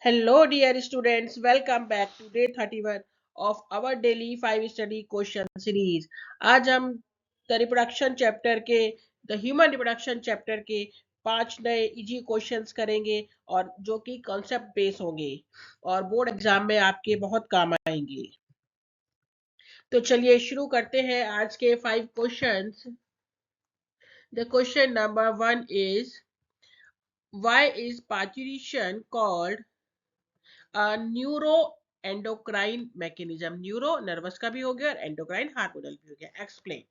Hello, dear students. Welcome back to day 31 of our daily 5 study question series. आज हम the reproduction chapter के the human reproduction chapter के 5 नए easy questions करेंगे और जो कि कॉन्सेप्ट बेस होंगे और बोर्ड एग्जाम में आपके बहुत काम आएंगे. तो चलिए शुरू करते हैं आज के 5 questions. The question number 1 is why is parturition called neuro endocrine mechanism. Neuro nervous का भी हो गया और एंडोक्राइन हार्मोनल भी हो गया. Explain.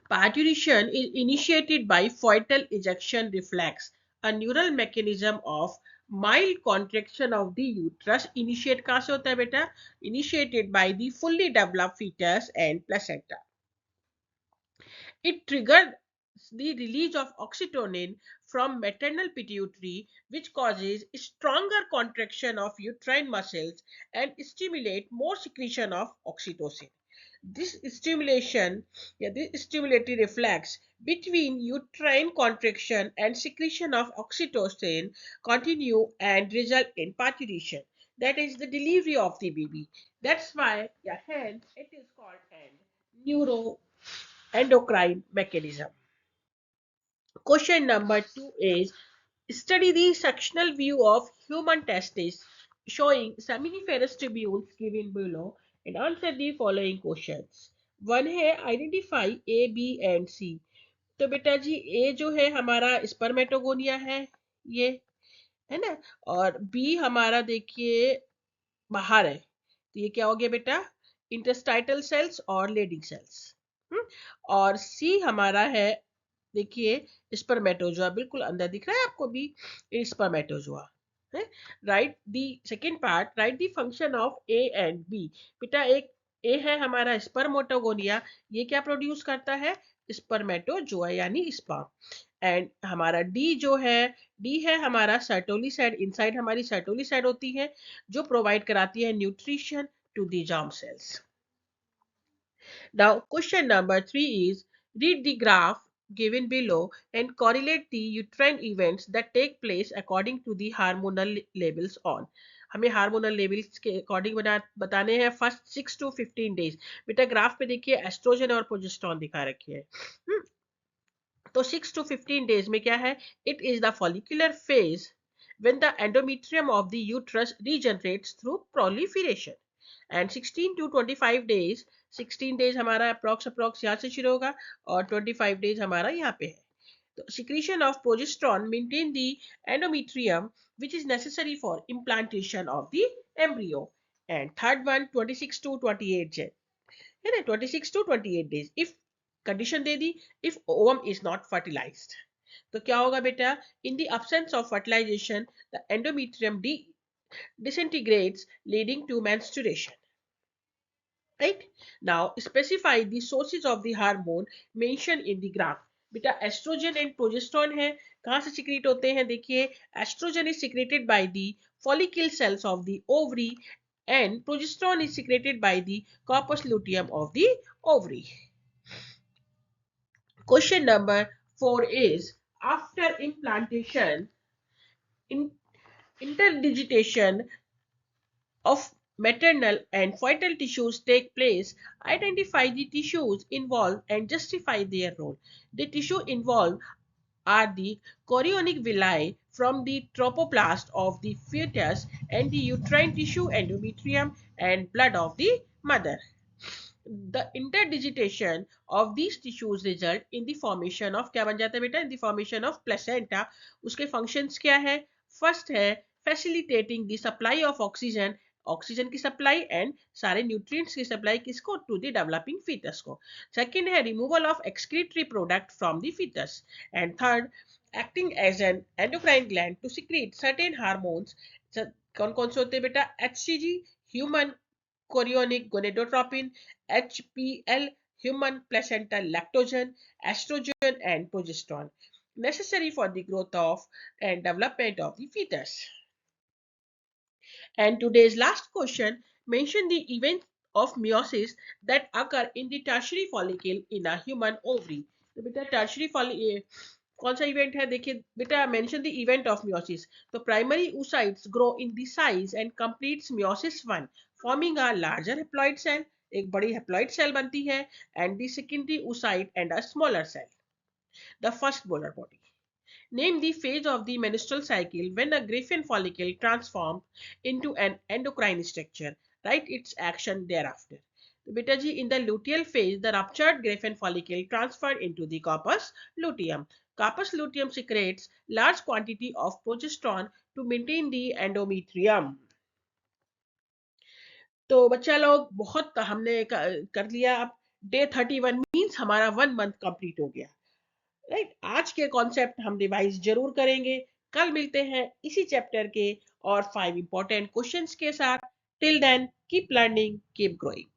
Parturition is initiated by fetal ejection reflex, a neural mechanism of mild contraction of the uterus. Initiate कहाँ से होता है बेटा? Initiated by the fully developed fetus and placenta. It triggers the release of oxytocin from maternal pituitary, which causes stronger contraction of uterine muscles and stimulate more secretion of oxytocin. This stimulation, this stimulatory reflex between uterine contraction and secretion of oxytocin continue and result in parturition. That is the delivery of the baby. That's why, yeah, hence it is called an neuroendocrine mechanism. Question number 2 is study the sectional view of human testes showing seminiferous tubules given below and answer the following questions. One है identify A B and सी. तो बेटा जी ए जो है हमारा spermatogonia है, ये है ना, और बी हमारा देखिए बाहर है, तो ये क्या हो गया बेटा? इंटरस्टाइटल सेल्स और लेडिंग सेल्स. और सी हमारा है, देखिए स्पर्मेटोजोआ, बिल्कुल अंदर दिख रहा है आपको भी स्पर्मेटोजोआ है. Write the second part, write the function of A and B. बेटा एक ए है हमारा स्पर्मेटोगोनिया, ये क्या प्रोड्यूस करता है? स्पर्मेटोजोआ यानी स्पर्म. एंड हमारा डी जो है, डी है हमारा सर्टोली साइड. इनसाइड हमारी सर्टोली साइड होती है जो प्रोवाइड कराती है nutrition to the germ cells. Now, question number 3 is read the graph given below and correlate the uterine events that take place according to the hormonal labels on. हमें hormonal levels के according बताने हैं first 6 to 15 days. बेटा graph पे देखिए oestrogen और progesterone दिखा रखी है. तो 6 to 15 डेज में क्या है? It is the follicular phase when the endometrium of the uterus regenerates through proliferation. And 16 to 25 days, 16 days हमारा अप्रोक्स यहाँ से शुरू होगा और 25 डेज हमारा यहाँ पे है. तो secretion of progesterone maintain the endometrium which is necessary for implantation of the embryo. And third one 26 to 28 day, है ना, 26 to 28 days. if condition they the, if ovum is not fertilized, तो क्या होगा बेटा? in the absence of fertilization the endometrium disintegrates leading to menstruation. Right? Now specify the sources of the hormone mentioned in the graph. बेटा oestrogen and progesterone है, कहाँ से secrete होते हैं? देखिए oestrogen is secreted by the follicle cells of the ovary and progesterone is secreted by the corpus luteum of the ovary. Question number 4 is after implantation, in, interdigitation of maternal and fetal tissues take place. Identify the tissues involved and justify their role. The tissue involved are the chorionic villi from the trophoblast of the fetus and the uterine tissue endometrium and blood of the mother. The interdigitation of these tissues result in the formation of, क्या बन जाता है बेटा? In the formation of placenta. उसके functions क्या है? First है facilitating the supply of oxygen, oxygen की सप्लाई एंड सारे न्यूट्रिएंट्स की सप्लाई किसको? टू द डेवलपिंग फीटस को. सेकंड है removal of excretory product from the foetus. And third acting as an endocrine gland to secrete certain hormones. कौन कौन से होते हैं बेटा? HCG human chorionic gonadotropin, HPL human placental lactogen, estrogen and progesterone necessary for the growth of and development of the fetus. And today's last question, mention the event of meiosis that occur in the tertiary follicle in a human ovary. तो बेटा tertiary कौन सा event है? देखिए बेटा, mention the event of meiosis. तो primary oocytes grow in the size and completes meiosis 1, forming a larger haploid cell. एक बड़ी हैप्लॉइड सेल बनती है. And the secondary oocyte and a smaller cell. The first polar body. Name the phase of the menstrual cycle when a Griffin follicle transforms into an endocrine structure. Write its action thereafter. तो बेटा जी, in the luteal phase, the ruptured Griffin follicle transferred into the corpus luteum. Corpus luteum secretes large quantity of progesterone to maintain the endometrium. तो बच्चा लोग, बहुत हमने कर लिया. अब डे 31 मीन्स हमारा 1 मंथ कंप्लीट हो गया. राइट, आज के कॉन्सेप्ट हम रिवाइज जरूर करेंगे. कल मिलते हैं इसी चैप्टर के और 5 इंपॉर्टेंट क्वेश्चंस के साथ. Till then keep learning, keep growing.